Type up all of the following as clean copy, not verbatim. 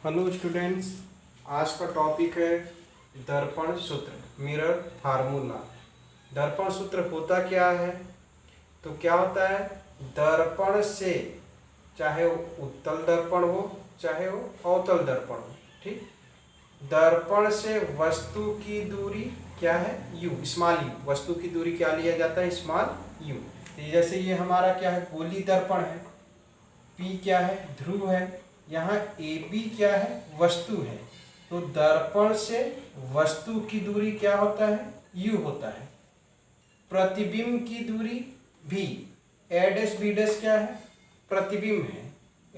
Hello students, आज का topic है दर्पण सूत्र, मिरर फार्मूला। दर्पण सूत्र होता क्या है? तो क्या होता है, दर्पण से, चाहे वो उत्तल दर्पण हो चाहे वो अवतल दर्पण हो, ठीक, दर्पण से वस्तु की दूरी क्या है, यू, स्मॉल यू। वस्तु की दूरी क्या लिया जाता है, स्मॉल यू। तो जैसे ये हमारा क्या है, गोली दर्पण है, पी क्या है, ध्रुव है, यहाँ ए बी क्या है, वस्तु है। तो दर्पण से वस्तु की दूरी क्या होता है, यू होता है। प्रतिबिंब की दूरी भी, ए डैश बी डैश क्या है, प्रतिबिंब है।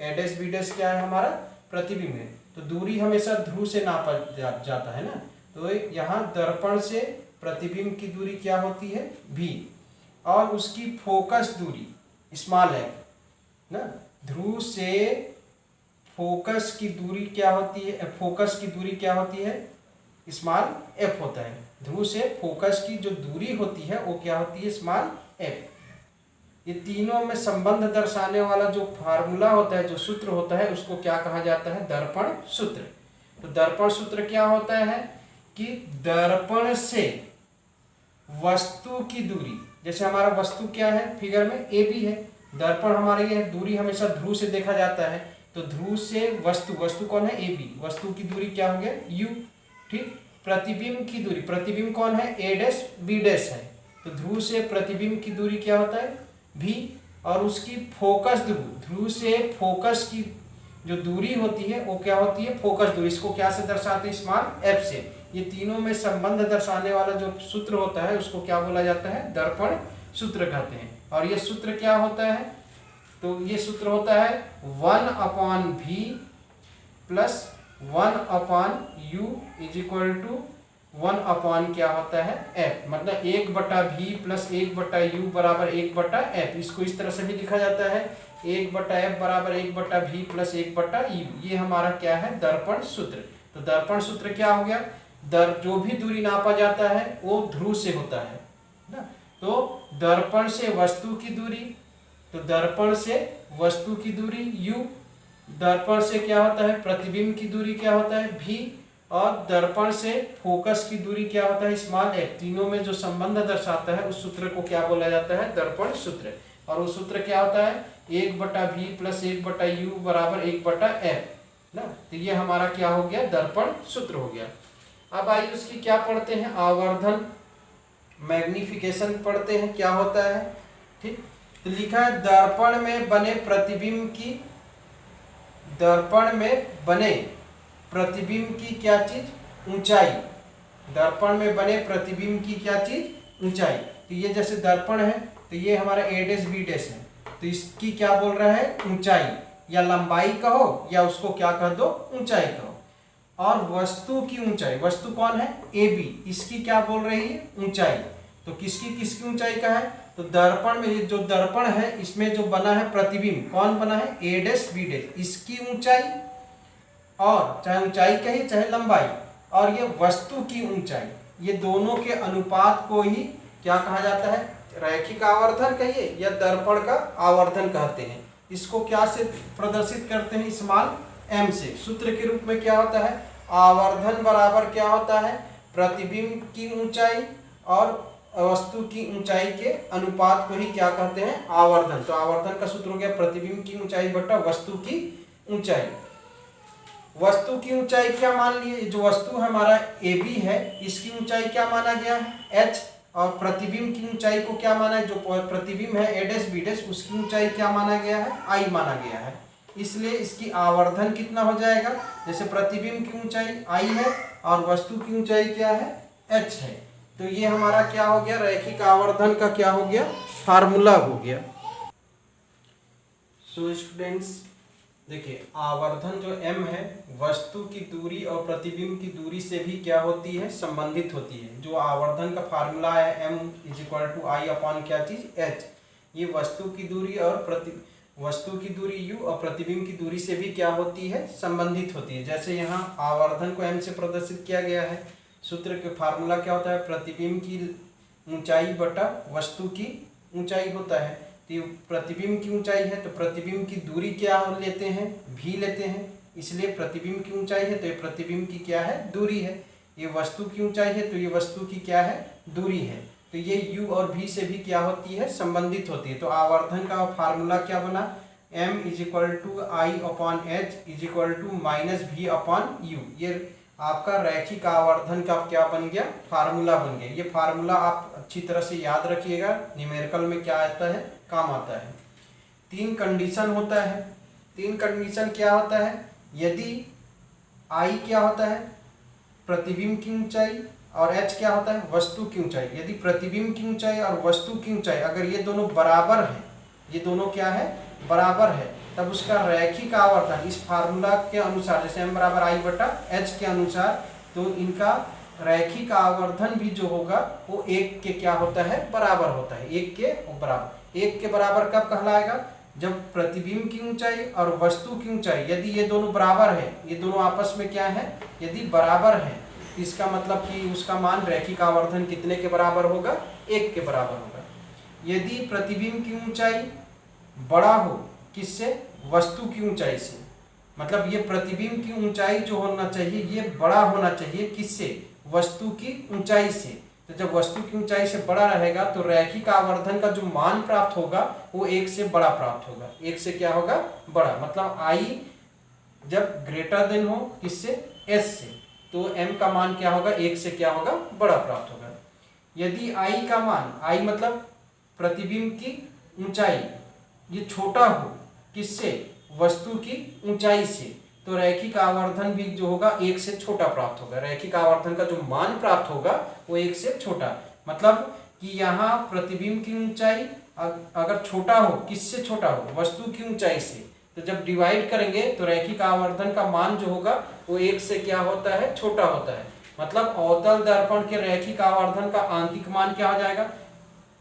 ए डैश बी डैश क्या है, हमारा प्रतिबिंब है। तो दूरी हमेशा ध्रुव से नापा जाता है ना। तो यहाँ दर्पण से प्रतिबिंब की दूरी क्या होती है, भी, और उसकी फोकस दूरी स्मॉल है ना। ध्रुव से फोकस की दूरी क्या होती है, फोकस की दूरी क्या होती है, स्मॉल एफ होता है। ध्रुव से फोकस की जो दूरी होती है वो क्या होती है, स्मॉल एफ। ये तीनों में संबंध दर्शाने वाला जो फार्मूला होता है, जो सूत्र होता है, उसको क्या कहा जाता है, दर्पण सूत्र। तो दर्पण सूत्र क्या होता है कि दर्पण से वस्तु की दूरी, जैसे हमारा वस्तु क्या है, फिगर में ए बी है, दर्पण हमारे ये दूरी हमेशा ध्रुव से देखा जाता है। तो ध्रुव से वस्तु, वस्तु कौन है, ए बी, वस्तु की दूरी क्या हो गया, यू, ठीक। प्रतिबिंब की दूरी, प्रतिबिंब कौन है, ए डैश बी डैश है। तो ध्रुव से प्रतिबिंब की दूरी क्या होता है, भी, और उसकी फोकस ध्रुव, ध्रुव से फोकस की जो दूरी होती है वो क्या होती है, फोकस दूरी। इसको क्या से दर्शाते हैं, स्मॉल एफ से। ये तीनों में संबंध दर्शाने वाला जो सूत्र होता है उसको क्या बोला जाता है, दर्पण सूत्र कहते हैं। और ये सूत्र क्या होता है, तो ये सूत्र होता है 1/v plus 1/u is equal to 1/ क्या होता है, f। मतलब 1/v प्लस 1/u बराबर 1/f। इसको इस तरह से भी लिखा जाता है 1/f बराबर 1/v प्लस 1/u। ये हमारा क्या है, दर्पण सूत्र। तो दर्पण सूत्र क्या हो गया, जो भी दूरी नापा जाता है वो ध्रुव से होता है ना। तो दर्पण से वस्तु की दूरी, तो दर्पण से वस्तु की दूरी u, दर्पण से क्या होता है, प्रतिबिंब की दूरी क्या होता है, v, और दर्पण से फोकस की दूरी क्या होता है, स्मॉल f। तीनों में जो संबंध दर्शाता है उस सूत्र को क्या बोला जाता है, दर्पण सूत्र। और वो सूत्र क्या होता है, 1/v प्लस 1/u बराबर 1/f ना। तो ये हमारा क्या हो गया, दर्पण सूत्र हो गया। अब आइए उसकी क्या पढ़ते हैं, आवर्धन, मैग्निफिकेशन पढ़ते हैं, क्या होता है, ठीक। तो लिखा है दर्पण में बने प्रतिबिंब की, दर्पण में बने प्रतिबिंब की क्या चीज, ऊंचाई। दर्पण में बने प्रतिबिंब की क्या चीज, ऊंचाई। तो ये जैसे दर्पण है तो ये हमारा ए डैश बी डैश है, तो इसकी क्या बोल रहा है, ऊंचाई, या लंबाई कहो या उसको क्या कह दो, ऊंचाई कहो। और वस्तु की ऊंचाई, वस्तु कौन है, ए बी, इसकी क्या बोल रही है, ऊंचाई। तो किसकी किसकी ऊंचाई का है, तो दर्पण में, ये जो दर्पण है इसमें जो बना है प्रतिबिंब, कौन बना है, ए डैश बी डैश, इसकी ऊंचाई, और चाहे ऊंचाई कहिए चाहे लंबाई, और ये वस्तु की ऊंचाई, ये दोनों के अनुपात को ही क्या कहा जाता है, रैखिक आवर्धन कहिए या दर्पण का आवर्धन कहते हैं। इसको क्या से प्रदर्शित करते हैं, स्मॉल एम से। सूत्र के रूप में क्या होता है, आवर्धन बराबर क्या होता है, प्रतिबिंब की ऊंचाई और वस्तु की ऊंचाई के अनुपात को ही क्या कहते हैं, आवर्धन। तो आवर्धन का सूत्र हो गया प्रतिबिंब की ऊंचाई बटा वस्तु की ऊंचाई। वस्तु की ऊंचाई क्या मान लिए, जो वस्तु हमारा ए बी है इसकी ऊंचाई क्या माना गया है, h, और प्रतिबिंब की ऊंचाई को क्या माना है, जो प्रतिबिंब है ए डैश बी डैश, उसकी ऊंचाई क्या माना गया है, i माना गया है। इसलिए इसकी आवर्धन कितना हो जाएगा, जैसे प्रतिबिंब की ऊंचाई i है और वस्तु की ऊंचाई क्या है, h है। तो ये हमारा क्या हो गया, रैखिक आवर्धन का क्या हो गया, फार्मूला हो गया। सो स्टूडेंट्स देखिए, आवर्धन जो m है वस्तु की दूरी और प्रतिबिंब की दूरी से भी क्या होती है, संबंधित होती है। जो आवर्धन का फार्मूला है m is equal to I upon क्या चीज, h। ये वस्तु की दूरी और वस्तु की दूरी u और प्रतिबिंब की दूरी से भी क्या होती है, संबंधित होती है। जैसे यहाँ आवर्धन को m से प्रदर्शित किया गया है, सूत्र के फार्मूला क्या होता है, प्रतिबिंब की ऊंचाई बटा वस्तु की ऊंचाई होता है। तो प्रतिबिंब की ऊंचाई है तो प्रतिबिंब की दूरी क्या लेते हैं, भी लेते हैं, इसलिए प्रतिबिंब की ऊंचाई है तो ये प्रतिबिंब की क्या है, दूरी है। ये वस्तु की ऊंचाई है तो ये वस्तु की क्या है, दूरी है। तो ये u और v से भी क्या होती है, संबंधित होती है। तो आवर्धन का फार्मूला क्या बना, m = I/h = -v/u। ये आपका रैखिक आवर्धन का क्या बन गया, फार्मूला बन गया। ये फार्मूला आप अच्छी तरह से याद रखिएगा, न्यूमेरिकल में क्या आता है, काम आता है। 3 कंडीशन होता है। 3 कंडीशन क्या होता है, यदि I क्या होता है, प्रतिबिंब की ऊंचाई, और h क्या होता है, वस्तु की ऊंचाई। यदि प्रतिबिंब की ऊंचाई और वस्तु की ऊंचाई अगर ये दोनों बराबर है, ये दोनों क्या है, बराबर है, तब उसका रैखिक आवर्धन इस फार्मूला के अनुसार, जैसे m = I/h के अनुसार, तो इनका रैखिक आवर्धन भी जो होगा वो 1 के क्या होता है, बराबर होता है। 1 के बराबर। 1 के बराबर कब कहलाएगा, जब प्रतिबिंब की ऊंचाई और वस्तु की ऊंचाई यदि ये दोनों बराबर है, ये दोनों आपस में क्या है, यदि बराबर है, इसका मतलब कि उसका मान रैखिक आवर्धन कितने के बराबर होगा, 1 के बराबर होगा। यदि प्रतिबिंब की ऊंचाई बड़ा हो, किससे, वस्तु की ऊंचाई से, मतलब ये प्रतिबिंब की ऊंचाई जो होना चाहिए ये बड़ा होना चाहिए, किससे, वस्तु की ऊंचाई से। तो जब वस्तु की ऊंचाई से बड़ा रहेगा तो रैखिक आवर्धन का जो मान प्राप्त होगा वो 1 से बड़ा प्राप्त होगा। 1 से क्या होगा, बड़ा, मतलब I जब ग्रेटर देन हो किससे, S से, तो m का मान क्या होगा, 1 से क्या होगा, बड़ा प्राप्त होगा। यदि I का मान, I मतलब प्रतिबिंब की ऊंचाई, ये छोटा हो, किससे, वस्तु की ऊंचाई से, तो रैखिक आवर्धन भी जो होगा 1 से छोटा प्राप्त होगा। रैखिक आवर्धन का जो मान प्राप्त होगा वो 1 से छोटा, मतलब कि यहाँ प्रतिबिंब की ऊंचाई अगर छोटा हो, किससे छोटा हो, वस्तु की ऊंचाई से, तो जब डिवाइड करेंगे तो रैखिक आवर्धन का मान जो होगा वो 1 से क्या होता है, छोटा होता है। मतलब अवतल दर्पण के रैखिक आवर्धन का आंतरिक मान क्या हो जाएगा,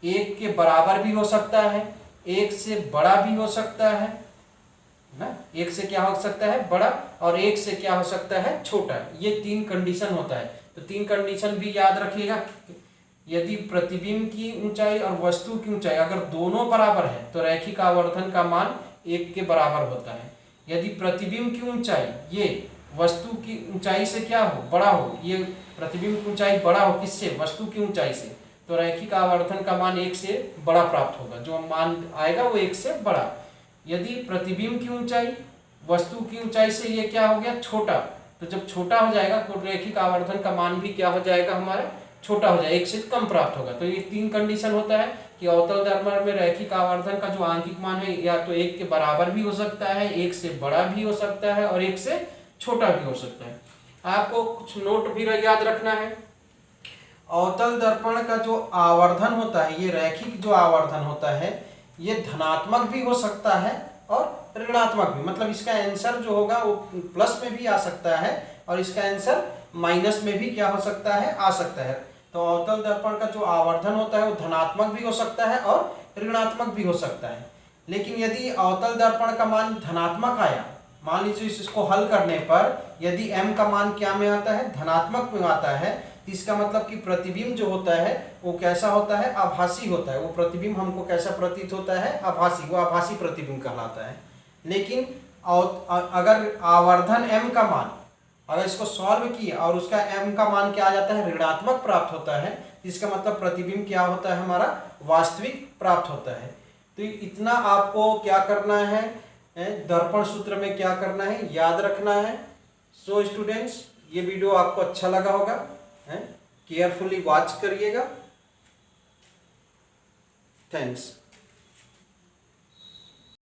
1 के बराबर भी हो सकता है, 1 से बड़ा भी हो सकता है ना, 1 से क्या हो सकता है, बड़ा, और 1 से क्या हो सकता है, छोटा। ये 3 कंडीशन होता है। तो 3 कंडीशन भी याद रखिएगा। यदि प्रतिबिंब की ऊंचाई और वस्तु की ऊंचाई अगर दोनों बराबर है तो रैखिक आवर्धन का मान 1 के बराबर होता है। यदि प्रतिबिंब की ऊंचाई ये वस्तु की ऊंचाई से क्या हो, बड़ा हो, ये प्रतिबिंब की ऊंचाई बड़ा हो, किससे, वस्तु की ऊंचाई से, तो रैखिक आवर्धन का मान 1 से बड़ा प्राप्त होगा। जो मान आएगा वो 1 से बड़ा। यदि प्रतिबिंब की ऊंचाई वस्तु की ऊंचाई से ये क्या हो गया, छोटा, तो जब छोटा हो जाएगा तो रैखिक आवर्धन का मान भी क्या हो जाएगा, हमारा छोटा हो जाएगा, 1 से कम प्राप्त होगा। तो ये 3 कंडीशन होता है कि अवतल दर्पण में रैखिक आवर्धन का जो आंतरिक मान है या तो 1 के बराबर भी हो सकता है, 1 से बड़ा भी हो सकता है, और 1 से छोटा भी हो सकता है। आपको कुछ नोट भी याद रखना है। अवतल दर्पण का जो आवर्धन होता है, ये रैखिक जो आवर्धन होता है, ये धनात्मक भी हो सकता है और ऋणात्मक भी। मतलब इसका आंसर जो होगा वो प्लस में भी आ सकता है और इसका आंसर माइनस में भी क्या हो सकता है, आ सकता है। तो अवतल दर्पण का जो आवर्धन होता है वो धनात्मक भी हो सकता है और ऋणात्मक भी हो सकता है। लेकिन यदि अवतल दर्पण का मान धनात्मक आया, मान लीजिए इसको हल करने पर यदि m का मान क्या में आता है, धनात्मक में आता है, तो इसका मतलब कि प्रतिबिंब जो होता है वो कैसा होता है, आभासी होता है। वो प्रतिबिंब हमको कैसा प्रतीत होता है, आभासी, वो आभासी प्रतिबिंब कहलाता है। लेकिन अगर आवर्धन m का मान, अगर इसको सॉल्व किया और उसका m का मान क्या आ जाता है, ऋणात्मक प्राप्त होता है, इसका मतलब प्रतिबिंब क्या होता है, हमारा वास्तविक प्राप्त होता है। तो इतना आपको क्या करना है, दर्पण सूत्र में क्या करना है, याद रखना है। सो स्टूडेंट्स, ये वीडियो आपको अच्छा लगा होगा, केयरफुली वॉच करिएगा। थैंक्स।